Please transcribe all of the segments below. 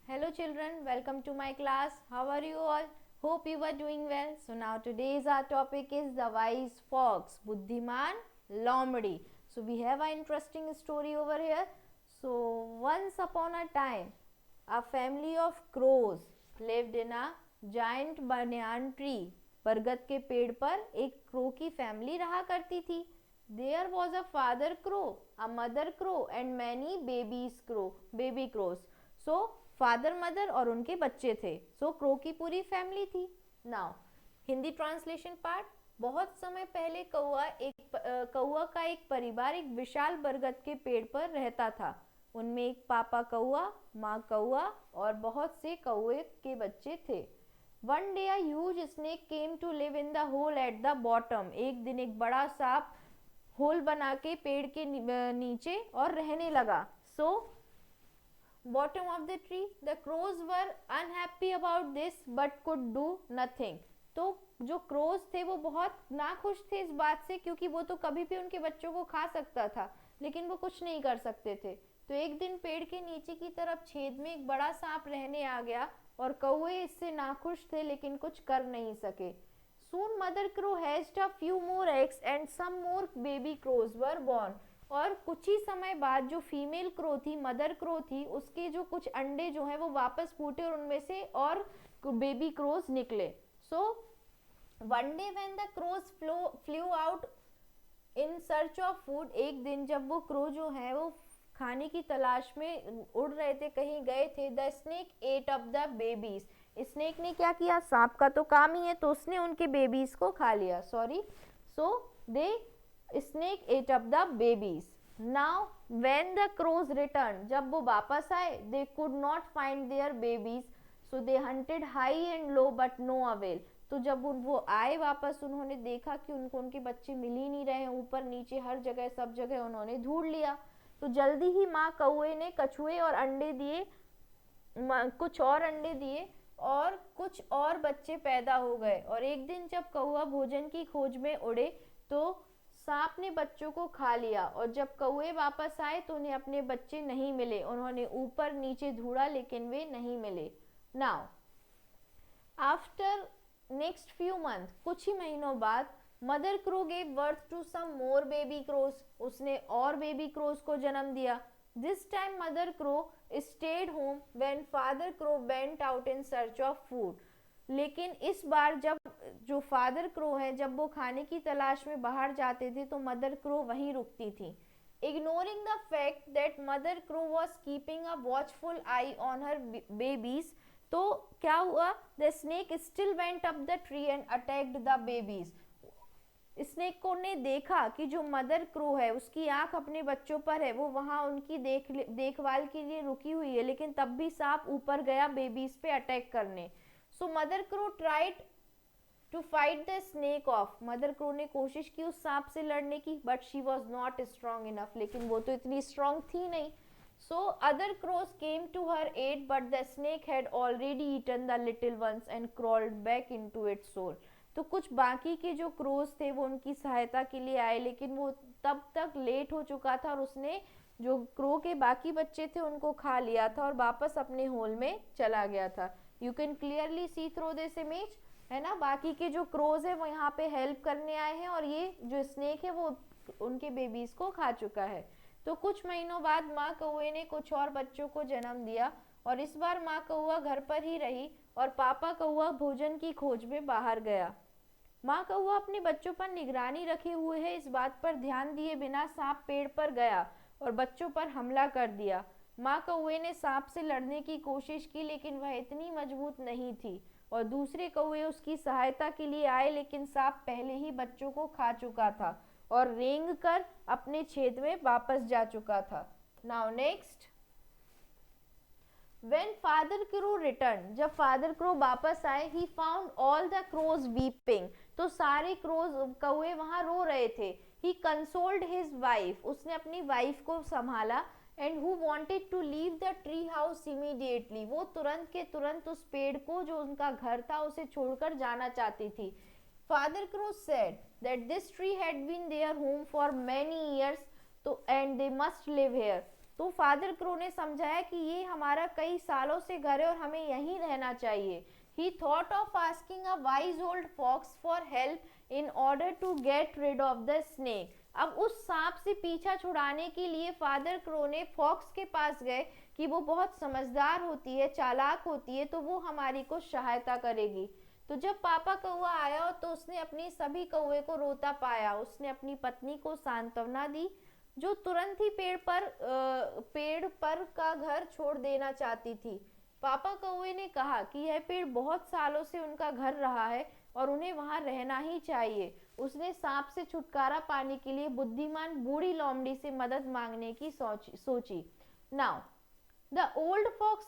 Hello children, welcome to my class. How are you all? Hope you are doing well. So now today's our topic is the wise fox, बुद्धिमान लोमड़ी. So we have an interesting story over here. So once upon a time, a family of crows lived in a giant banyan tree. बरगद के पेड़ पर एक crow की family रहा करती थी. There was a father crow, a mother crow and many baby crows. So father mother और उनके बच्चे थे. सो क्रो की पूरी फैमिली थी. Now Hindi translation part. बहुत समय पहले कौआ का एक परिवार एक विशाल बरगद के पेड़ पर रहता था. उनमें एक पापा कौआ, माँ कौआ और बहुत से कौए के बच्चे थे. One day a huge snake came to live in the hole at the bottom. एक दिन एक बड़ा सांप होल बना के पेड़ के नीचे और रहने लगा. सो bottom of the tree, the crows were unhappy about this but could do nothing. तो जो क्रोज थे वो बहुत नाखुश थे इस बात से, क्योंकि वो तो कभी भी उनके बच्चों को खा सकता था, लेकिन वो कुछ नहीं कर सकते थे. तो एक दिन पेड़ के नीचे की तरफ छेद में एक बड़ा सांप रहने आ गया और कौवे इससे नाखुश थे लेकिन कुछ कर नहीं सके. Soon mother crow hatched a few more eggs and some more baby crows were born. और कुछ ही समय बाद जो फीमेल क्रो थी, मदर क्रो थी, उसके जो कुछ अंडे जो हैं वो वापस फूटे और उनमें से और बेबी क्रोज निकले. So one day when the crows flew out in search of food. एक दिन जब वो क्रो जो है वो खाने की तलाश में उड़ रहे थे, कहीं गए थे. The snake ate up the babies. Snake ने क्या किया? सांप का तो काम ही है, तो उसने उनके बेबीज को खा लिया. सो दे snake ate up the babies. Now when the crows returned, जब वो वापस आए, they could not find their babies, so they hunted high and low but no avail. तो जब वो आए वापस, उन्होंने देखा कि उनको उनके बच्चे मिल ही नहीं रहे हैं. ऊपर नीचे हर जगह सब जगह उन्होंने ढूंढ लिया. तो जल्दी ही माँ कौए ने कछुए और अंडे दिए, कुछ और अंडे दिए और कुछ और बच्चे पैदा हो गए. और एक दिन जब कौआ भोजन की खोज में उड़े तो सांप ने बच्चों को खा लिया. और जब कौए वापस आए तो उन्हें अपने बच्चे नहीं मिले. उन्होंने ऊपर नीचे ढूंढा लेकिन वे नहीं मिले. Now after next few month, कुछ ही महीनों बाद, mother crow gave birth to some more baby crows. उसने और बेबी क्रोज को जन्म दिया. This time mother crow stayed home when father crow went out in search of food. लेकिन इस बार जब जो फादर क्रो है, जब वो खाने की तलाश में बाहर जाते थे तो मदर क्रो वहीं रुकती थी. Ignoring the fact that mother crow was keeping a watchful I on her babies. तो क्या हुआ? The snake still went up the tree and attacked the babies. Snake को ने देखा कि जो मदर क्रो है उसकी आंख अपने बच्चों पर है, वो वहां उनकी देखभाल के लिए रुकी हुई है, लेकिन तब भी सांप ऊपर गया बेबीज पे अटैक करने. So mother crow tried to fight the snake off. Mother crow ने कोशिश की उस सांप से लड़ने की, but she was not strong enough. लेकिन वो तो इतनी स्ट्रॉन्ग थी नहीं. So other crows came to her aid but the snake had already eaten the little ones and crawled back into its hole. तो कुछ बाकी के जो क्रोज थे वो उनकी सहायता के लिए आए, लेकिन वो तब तक लेट हो चुका था और उसने जो क्रो के बाकी बच्चे थे उनको खा लिया था और वापस अपने होल में चला गया था. You can clearly see through this image, है ना. बाकी के जो क्रोज है वो यहाँ पे हेल्प करने आए हैं और ये जो स्नेक है वो उनके बेबीज को खा चुका है. तो कुछ महीनों बाद माँ कौए ने कुछ और बच्चों को जन्म दिया और इस बार माँ कौआ घर पर ही रही और पापा कौआ भोजन की खोज में बाहर गया. माँ कौआ अपने बच्चों पर निगरानी रखे हुए है, इस बात पर ध्यान दिए बिना सांप पेड़ पर गया और बच्चों पर हमला कर दिया. माँ कौए ने सांप से लड़ने की कोशिश की, लेकिन वह इतनी मजबूत नहीं थी और दूसरे कौए उसकी सहायता के लिए आए, लेकिन सांप पहले ही बच्चों को खा चुका था और रेंग कर अपने छेद में वापस जा चुका था. Now next, When father crow returned, जब फादर क्रो वापस आए, he found all the crows weeping. तो सारे क्रोज कौए वहां रो रहे थे. He consoled his wife. उसने अपनी वाइफ को संभाला. And who wanted to leave the tree house immediately. वो तुरंत के तुरंत उस पेड़ को जो उनका घर था उसे छोड़कर जाना चाहती थी. Father Crow said that this tree had been their home for many years, तो and they must live here. तो फादर क्रो ने समझाया कि ये हमारा कई सालों से घर है और हमें यहीं रहना चाहिए. He thought of asking a wise old fox for help in order to get rid of the snake. अब उस सांप से पीछा छुड़ाने के लिए फादर क्रो ने फॉक्स के पास गए कि वो बहुत समझदार होती है, चालाक होती है, तो वो हमारी को सहायता करेगी. तो जब पापा कौवा आया तो उसने अपनी सभी कौवे को रोता पाया. उसने अपनी पत्नी को सांत्वना दी जो तुरंत ही पेड़ पर का घर छोड़ देना चाहती थी. पापा कौवे ने कहा कि यह पेड़ बहुत सालों से उनका घर रहा है और उन्हें वहां रहना ही चाहिए. उसने सांप से छुटकारा पाने के लिए बुद्धिमान बूढ़ी लोमड़ी से मदद मांगने की सोची. Now the old fox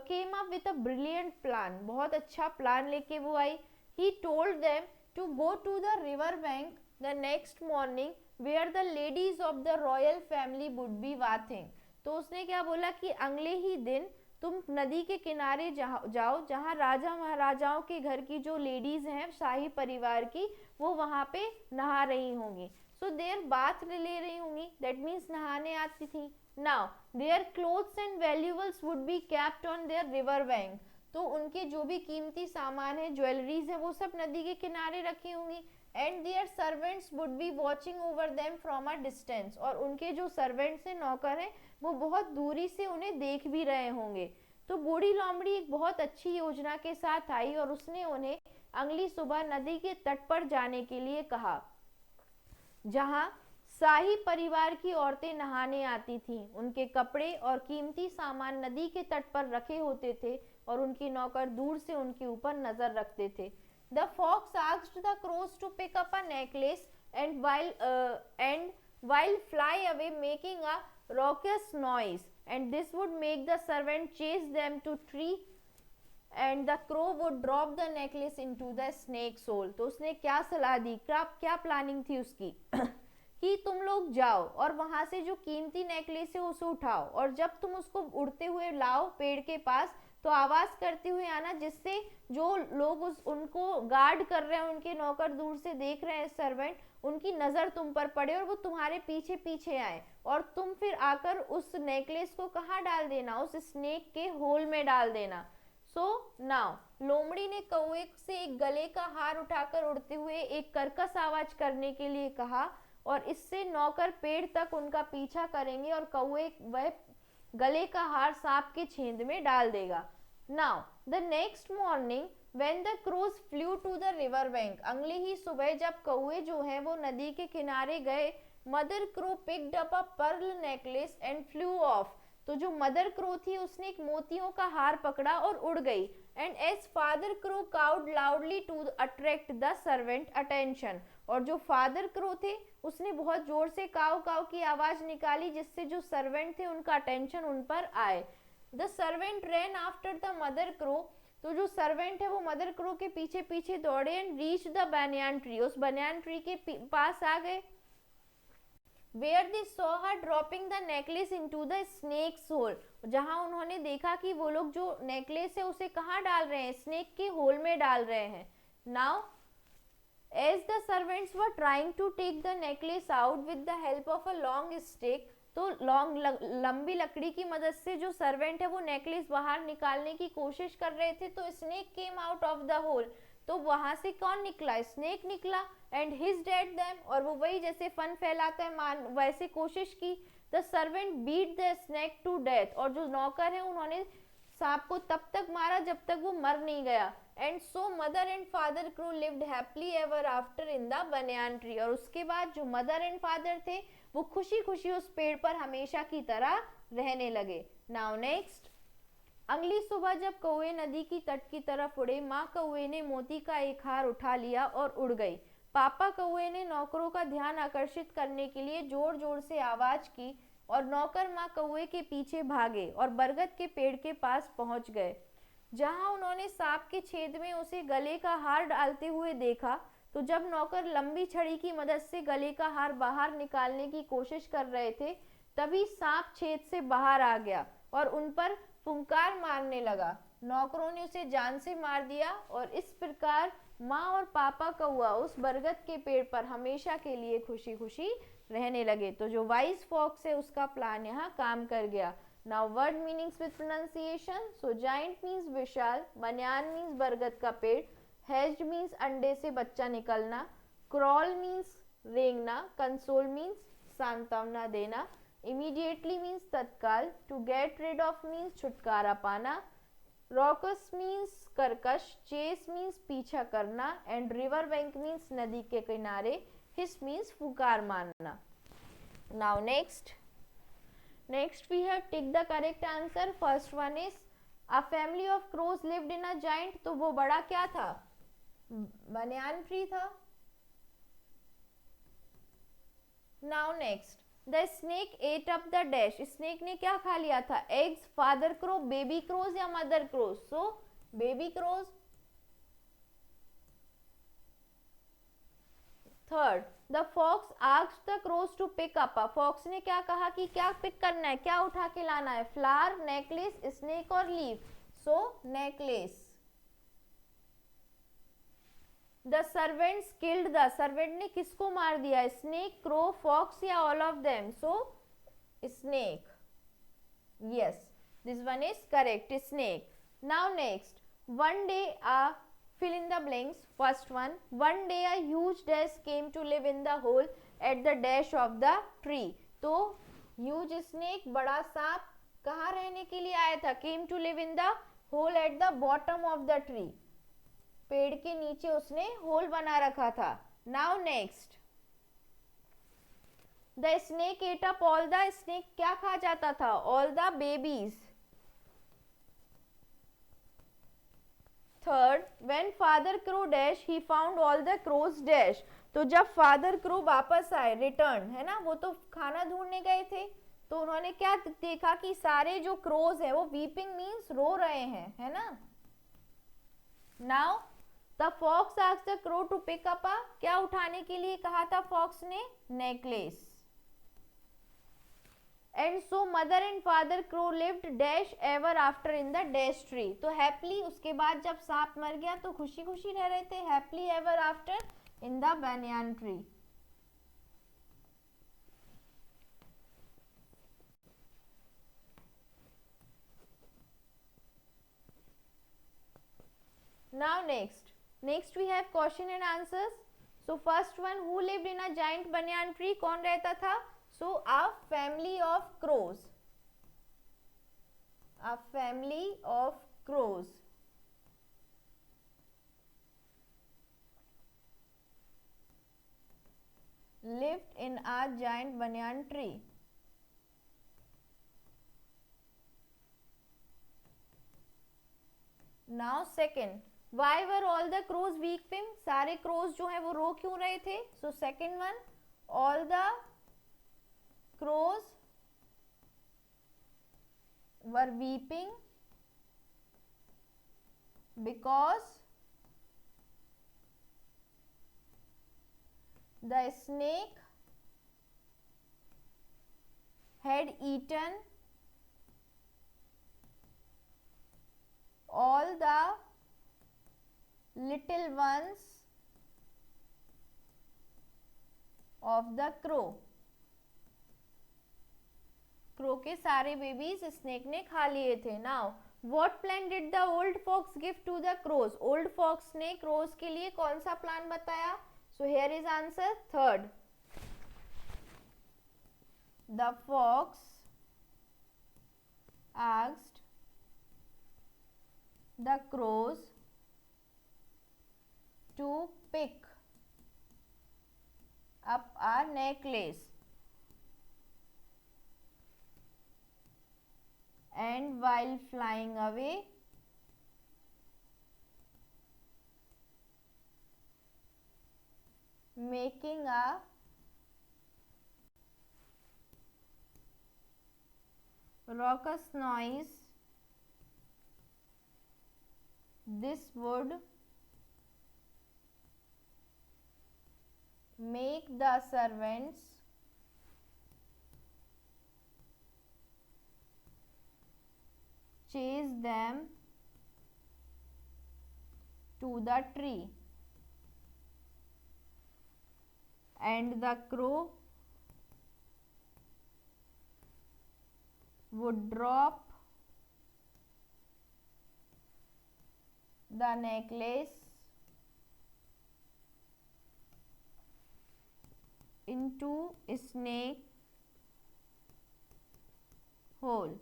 came up with a brilliant plan. बहुत अच्छा प्लान लेके वो आई. He told them to go to the river bank the next morning where the ladies of the royal family would be bathing. तो उसने क्या बोला कि अगले ही दिन तुम नदी के किनारे जाओ जहाँ राजा महाराजाओं के घर की जो लेडीज हैं शाही परिवार की, वो वहाँ पे नहा रही होंगी. सो देयर बाथ ले रही होंगी, दैट मीन्स नहाने आती थी. Now their clothes and valuables would be kept on their river bank. तो उनके जो भी कीमती सामान है, ज्वेलरीज है, वो सब नदी के किनारे रखी होंगी. And their servants would be watching over them from a distance. और उनके जो सर्वेंट्स हैं, नौकर हैं, वो बहुत दूरी से उन्हें देख भी रहे होंगे. तो बूढ़ी लोमड़ी एक बहुत अच्छी योजना के साथ आई और उसने उन्हें अगली सुबह नदी के तट पर जाने के लिए कहा जहां शाही परिवार की औरतें नहाने आती थीं. उनके कपड़े और कीमती सामान नदी के तट पर रखे होते थे और उनके नौकर दूर से उनके ऊपर नजर रखते थे. The fox asked the crows to pick up a necklace and while fly away making a raucous noise, and this would make the servant chase them to tree and the crow would drop the necklace into the snake's hole. तो उसने क्या सलाह दी, क्या planning थी उसकी कि तुम लोग जाओ और वहां से जो कीमती नेकलेस है उसे उठाओ और जब तुम उसको उड़ते हुए लाओ पेड़ के पास तो आवाज करते हुए आना, जिससे जो लोग उनको गार्ड कर रहे हैं, उनके नौकर दूर से देख रहे हैं, सर्वेंट, उनकी नजर तुम पर पड़े और वो तुम्हारे पीछे पीछे आए और तुम फिर आकर उस नेकलेस को कहाँ डाल देना, उस स्नेक के होल में डाल देना. सो नाउ लोमड़ी ने कौवे से एक गले का हार उठाकर उड़ते हुए एक कर्कश आवाज करने के लिए कहा और इससे नौकर पेड़ तक उनका पीछा करेंगे और कौवे वह गले का हार सांप के छेद में डाल देगा. Now the next morning when the crows flew to the river bank. अगले ही सुबह जब कौवे जो हैं वो नदी के किनारे गए, mother crow picked up a Perl necklace and flew off. तो जो मदर क्रो थी उसने एक मोतियों का हार पकड़ा और उड़ गई. And as father crow cawed loudly to attract the servant attention. और जो फादर क्रो थे उसने बहुत जोर से काव काव की आवाज निकाली जिससे जो सर्वेंट थे उनका अटेंशन उन पर आए. The servant rain after the mother crow. तो जो सर्वेंट है वो मदर क्रो के पीछे पीछे दौड़े and reach the banyan tree. उस बनयान ट्री के पास आ गए. Where they saw her dropping the necklace into the snake's hole. जहां उन्होंने देखा कि वो लोग जो नेकलेस है उसे कहाँ डाल रहे हैं, स्नेक के होल में डाल रहे हैं. Now as the servants were trying to take the necklace out with the help of a long stick, तो लंबी लकड़ी की मदद से जो सर्वेंट है वो नेकलेस बाहर निकालने की कोशिश कर रहे थे तो snake came out of the hole. तो वहां से कौन निकला, स्नेक निकला. And his dead them. और वो वही जैसे फन फैलाता है वैसे कोशिश की. The servant beat the snake to death. और जो नौकर है उन्होंने सांप को तब तक मारा जब तक वो मर नहीं गया. And so mother and father crow lived happily ever after in the banyan tree. और उसके बाद जो मदर एंड फादर थे वो खुशी खुशी उस पेड़ पर हमेशा की तरह रहने लगे. Now next. अगली सुबह जब कौवे नदी की तट की तरफ उड़े, माँ कौवे ने मोती का एक हार उठा लिया और उड़ गई. पापा कौवे ने नौकरों का ध्यान आकर्षित करने के लिए जोर जोर से आवाज की और नौकर माँ कौवे के पीछे भागे और बरगद के पेड़ के पास पहुंच गए. जहां उन्होंने सांप के छेद में उसे गले का हार डालते हुए देखा तो जब नौकर लंबी छड़ी की मदद से गले का हार बाहर निकालने की कोशिश कर रहे थे तभी सांप छेद से बाहर आ गया और उन पर फुंकार मारने लगा। नौकरों ने उसे जान से मार दिया और इस प्रकार माँ और पापा कौआ उस बरगद के पेड़ पर हमेशा के लिए खुशी खुशी रहने लगे। तो जो वाइज फॉक्स है उसका प्लान यहाँ काम कर गया। Now word meanings with pronunciation. So giant means विशाल, बनियान मीन्स बरगद का पेड़, हैज्ड मीन्स अंडे से बच्चा निकलना, क्रॉल मीन्स रेंगना, कंसोल मीन्स सांत्वना देना, इमीडिएटली मीन्स तत्काल, to get rid of means छुटकारा पाना, रॉकस मीन्स कर्कश, चेस मीन्स पीछा करना, एंड रिवर बैंक मीन्स नदी के किनारे, हिस मीन्स फुकार मारना. Now next we have tick the correct answer. First one is a family of crows lived in a giant. तो वो बड़ा क्या था? बनियान ट्री था. Now next, the snake ate up the dash. Snake ने क्या खा लिया था? Eggs, father crow, baby crows या mother crows? So baby crows. Third, the fox asked the crows to pick up. Fox ने क्या कहा कि क्या पिक करना है, क्या उठा के लाना है? Flower, necklace, snake और leaf. So necklace. The servants killed the. Servant ने किसको मार दिया? Snake, crow, fox या all of them? So snake. Yes, this one is correct. Snake. Now next, one day a fill in the blanks. First one, one day a huge dash came to live in the hole at the dash of the tree. तो huge snake, बड़ा सांप कहाँ रहने के लिए आया था? Came to live in the hole at the bottom of the tree. पेड़ के नीचे उसने होल बना रखा था. Now next, the snake ate up all the. Snake क्या खा जाता था? All the babies. Third, when father crow dash he found all the crows dash. तो जब फादर क्रो वापस आए, रिटर्न है ना, वो तो खाना ढूंढने गए थे, तो उन्होंने क्या देखा कि सारे जो क्रोज है वो वीपिंग मीन्स रो रहे हैं, है ना. Now The fox asked the crow to pick up a. क्या उठाने के लिए कहा था fox ने? Necklace. And so mother and father crow lived dash ever after in the dash tree. तो happily उसके बाद जब सांप मर गया तो खुशी खुशी रह रहे थे, happily ever after in the banyan tree. Now next we have question and answers. So first one, who lived in a giant banyan tree? कौन रहता था? So a family of crows. A family of crows. Lived in a giant banyan tree. Now second, Why were all the crows weeping? सारे crows जो हैं वो रो क्यों रहे थे? So second one, all the crows were weeping because the snake had eaten all the little ones of the crow. Crow के सारे babies snake ने खा लिए थे. Now, what plan did the old fox give to the crows? Old fox ने crows के लिए कौन सा प्लान बताया? So here is answer. Third, the fox asked the crows to pick up a necklace and while flying away making a raucous noise, this would make the servants chase them to the tree, and the crow would drop the necklace into snake hole.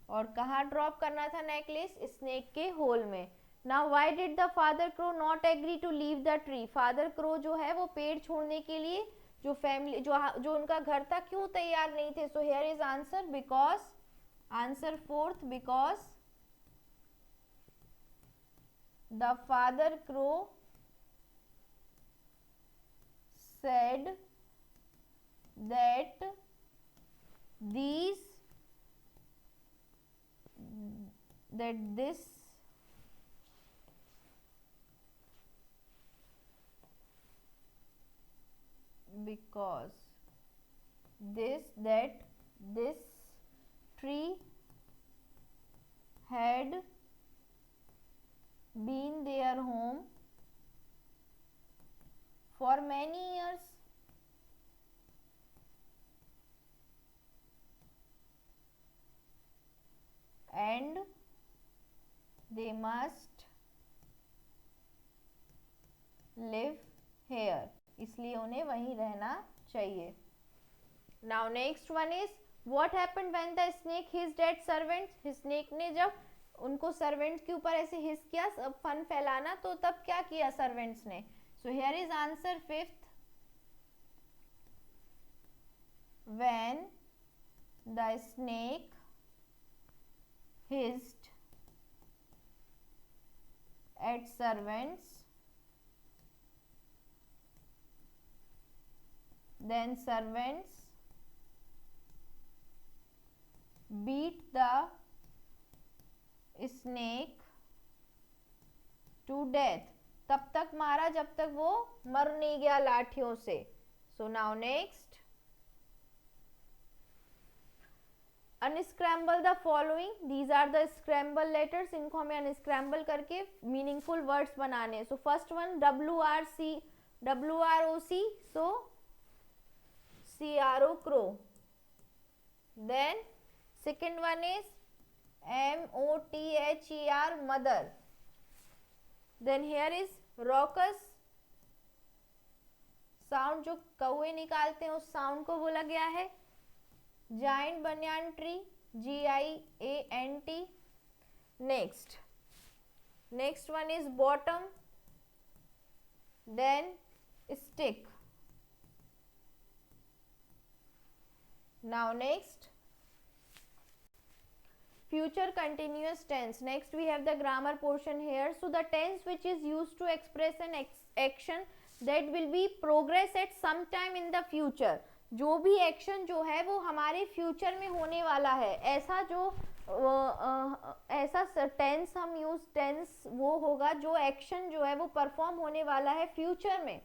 और कहाँ drop करना था necklace? Snake के hole में. Now why did the father crow not agree to leave the tree? Father crow जो है वो पेड़ छोड़ने के लिए जो फैमिली जो उनका घर था क्यों तैयार नहीं थे? सो here is answer because, answer fourth, because the father crow said that this because this tree had been their home for many years. And they must live here. इसलिए उन्हें वहीं रहना चाहिए. Now next one is what happened when the snake hissed at servants? snake ने जब उनको servants के ऊपर ऐसे hiss किया, फन फैलाना, तो तब क्या किया servants ने? So here is answer fifth. When the snake hissed at servants, then servants beat the snake to death. तब तक मारा जब तक वो मर नहीं गया लाठियों से. So now next, unscramble the following. These are the scramble letters. इनको हमें unscramble करके meaningful words बनाने. So first one WROC. So CRO crow. Then second one is MOTHER mother. Then here is raucous. Sound जो कौवे निकालते हैं उस sound को बोला गया है. Giant banyan tree, GIANT. Next one is bottom, then stick. Now next, future continuous tense. Next we have the grammar portion here. So the tense which is used to express an action that will be progress at some time in the future. जो भी action जो है वो हमारे future में होने वाला है, ऐसा टेंस हम यूज, टेंस वो होगा जो एक्शन जो है वो परफॉर्म होने वाला है फ्यूचर में,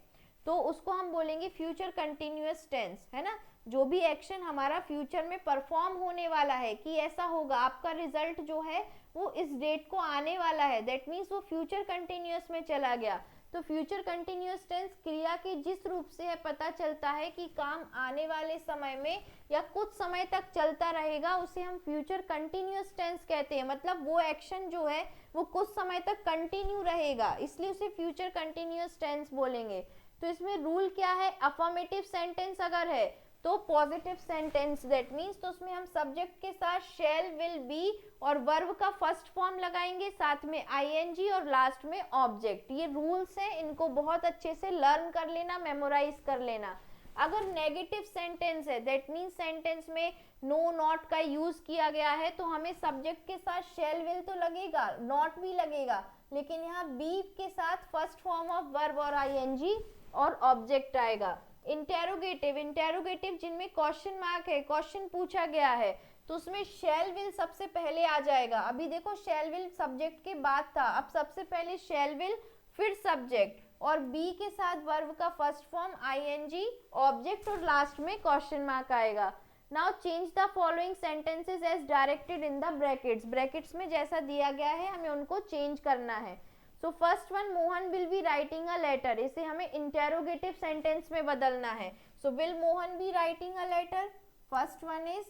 तो उसको हम बोलेंगे फ्यूचर कंटिन्यूअस टेंस, है ना. जो भी एक्शन हमारा फ्यूचर में परफॉर्म होने वाला है कि ऐसा होगा, आपका रिजल्ट जो है वो इस डेट को आने वाला है, दैट मीन्स वो फ्यूचर कंटिन्यूअस में चला गया. तो फ्यूचर कंटिन्यूअस टेंस क्रिया के जिस रूप से है पता चलता है कि काम आने वाले समय में या कुछ समय तक चलता रहेगा, उसे हम फ्यूचर कंटिन्यूअस टेंस कहते हैं. मतलब वो एक्शन जो है वो कुछ समय तक कंटिन्यू रहेगा, इसलिए उसे फ्यूचर कंटिन्यूअस टेंस बोलेंगे. तो इसमें रूल क्या है? अफर्मेटिव सेंटेंस अगर है तो पॉजिटिव सेंटेंस, दैट मीन्स तो उसमें हम सब्जेक्ट के साथ शैल, विल, बी और वर्ब का फर्स्ट फॉर्म लगाएंगे, साथ में आईएनजी और लास्ट में ऑब्जेक्ट. ये रूल्स हैं, इनको बहुत अच्छे से लर्न कर लेना, मेमोराइज कर लेना. अगर नेगेटिव सेंटेंस है, दैट मीन्स सेंटेंस में नो नॉट का यूज किया गया है, तो हमें सब्जेक्ट के साथ शैल, विल तो लगेगा, नॉट भी लगेगा, लेकिन यहाँ बी के साथ फर्स्ट फॉर्म ऑफ वर्ब और आईएनजी और ऑब्जेक्ट आएगा. इंटेरोगेटिव जिनमें क्वेश्चन मार्क है, क्वेश्चन पूछा गया है, तो उसमें शैल विल सबसे पहले आ जाएगा. अभी देखो शैल विल सब्जेक्ट के बाद था, अब सबसे पहले शैल विल फिर सब्जेक्ट और बी के साथ वर्ब का फर्स्ट फॉर्म आईएनजी, ऑब्जेक्ट और लास्ट में क्वेश्चन मार्क आएगा. Now change the following sentences as directed in the brackets, brackets में जैसा दिया गया है हमें उनको चेंज करना है. So first one, Mohan will be writing a letter, इसे हमें इंटेरोगेटिव सेंटेंस में बदलना है. So will Mohan be writing a letter, first one is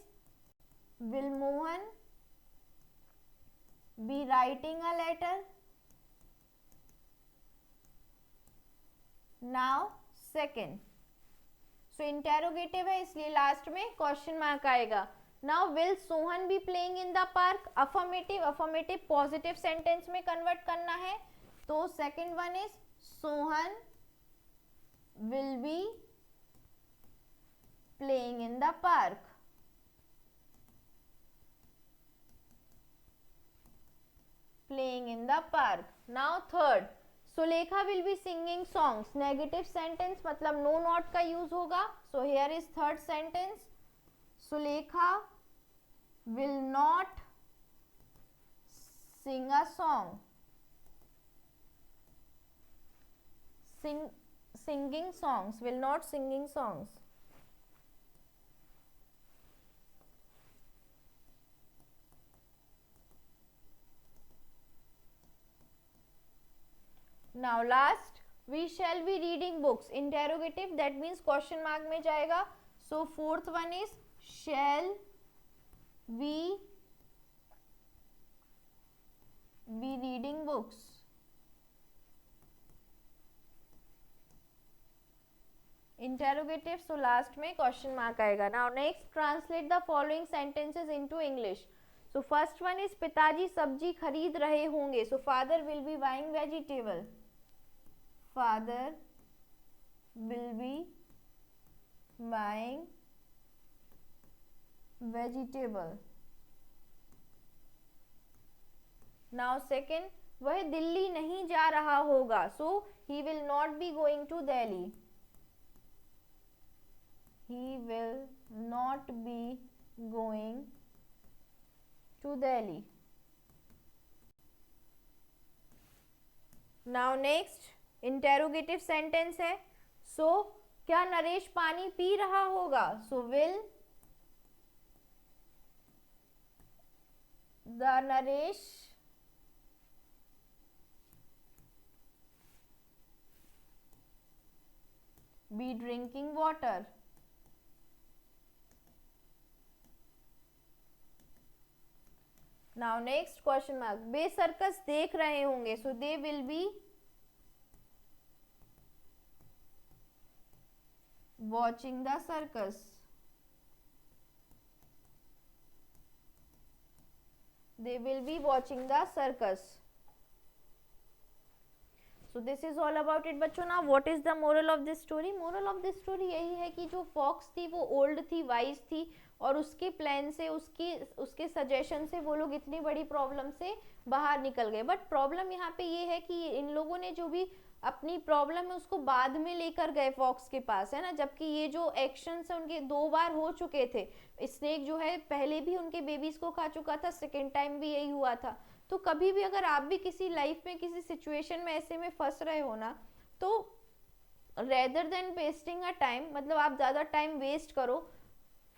will Mohan be writing a letter. Now second, so interrogative है इसलिए लास्ट में क्वेश्चन मार्क आएगा. Now will Sohan be playing in the park, affirmative, affirmative positive sentence में convert करना है. तो second one is Sohan will B playing in the park. Playing in the park. Now third, Sulekha will be singing songs, negative sentence मतलब no not का use होगा. So here is third sentence, Sulekha will not sing a song. Singing songs, will not singing songs. Now last, we shall be reading books, interrogative, that means question mark में जाएगा. So fourth one is shall we be reading books. Interrogative, so last में question mark आएगा. Now next, translate the following sentences into English. So first one is पिताजी सब्जी खरीद रहे होंगे. So father will be buying vegetable, father will be buying vegetable. Now second, वह दिल्ली नहीं जा रहा होगा. So he will not be going to Delhi, he will not be going to Delhi. Now next, interrogative sentence है. So क्या नरेश पानी P रहा होगा. So will the Naresh be drinking water. Now next question mark, way circus देख रहे होंगे. So they will be watching the circus. They will be watching the circus. So this is all about it बच्चों. ना what is the moral of this story? Moral of this story यही है कि जो fox थी वो old थी, wise थी, और उसके प्लान से, उसके सजेशन से वो लोग इतनी बड़ी प्रॉब्लम से बाहर निकल गए. बट प्रॉब्लम यहाँ पे ये है कि इन लोगों ने जो भी अपनी प्रॉब्लम है उसको बाद में लेकर गए फॉक्स के पास, है ना, जबकि ये जो एक्शंस है उनके 2 बार हो चुके थे. स्नेक जो है पहले भी उनके बेबीज को खा चुका था, सेकेंड टाइम भी यही हुआ था. तो कभी भी अगर आप भी किसी लाइफ में किसी सिचुएशन में ऐसे में फंस रहे हो ना, तो rather than wasting a time, मतलब आप ज़्यादा टाइम वेस्ट करो,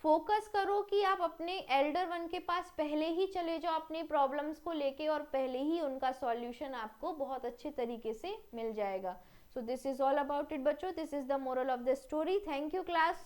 फोकस करो कि आप अपने एल्डर वन के पास पहले ही चले जाओ अपनी प्रॉब्लम्स को लेके, और पहले ही उनका सॉल्यूशन आपको बहुत अच्छे तरीके से मिल जाएगा. So this is all about it बच्चों. This is the moral of the story. Thank you class.